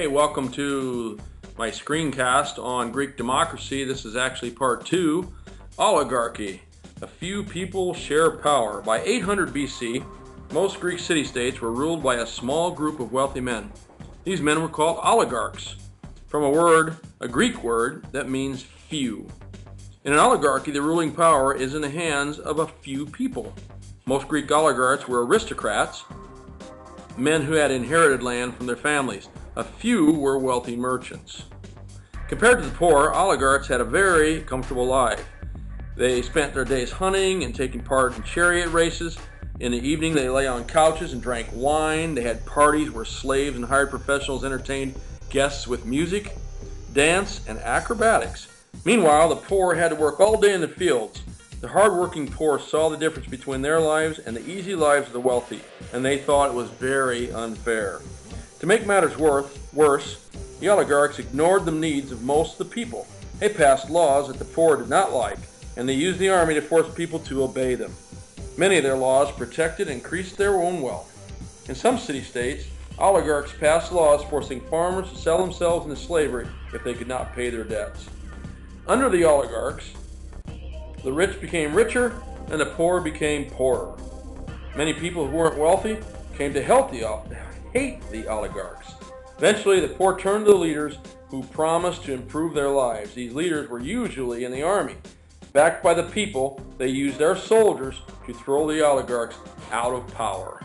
Welcome to my screencast on Greek democracy. This is actually part 2, Oligarchy. A few people share power. By 800 BC, most Greek city-states were ruled by a small group of wealthy men. These men were called oligarchs, from a Greek word that means few. In an oligarchy, the ruling power is in the hands of a few people. Most Greek oligarchs were aristocrats, men who had inherited land from their families. A few were wealthy merchants. Compared to the poor, oligarchs had a very comfortable life. They spent their days hunting and taking part in chariot races. In the evening, they lay on couches and drank wine. They had parties where slaves and hired professionals entertained guests with music, dance, and acrobatics. Meanwhile, the poor had to work all day in the fields. The hard-working poor saw the difference between their lives and the easy lives of the wealthy, and they thought it was very unfair. To make matters worse, the oligarchs ignored the needs of most of the people. They passed laws that the poor did not like, and they used the army to force people to obey them. Many of their laws protected and increased their own wealth. In some city-states, oligarchs passed laws forcing farmers to sell themselves into slavery if they could not pay their debts. Under the oligarchs, the rich became richer and the poor became poorer. Many people who weren't wealthy came to hate the oligarchs. Eventually, the poor turned to the leaders who promised to improve their lives. These leaders were usually in the army. Backed by the people, they used their soldiers to throw the oligarchs out of power.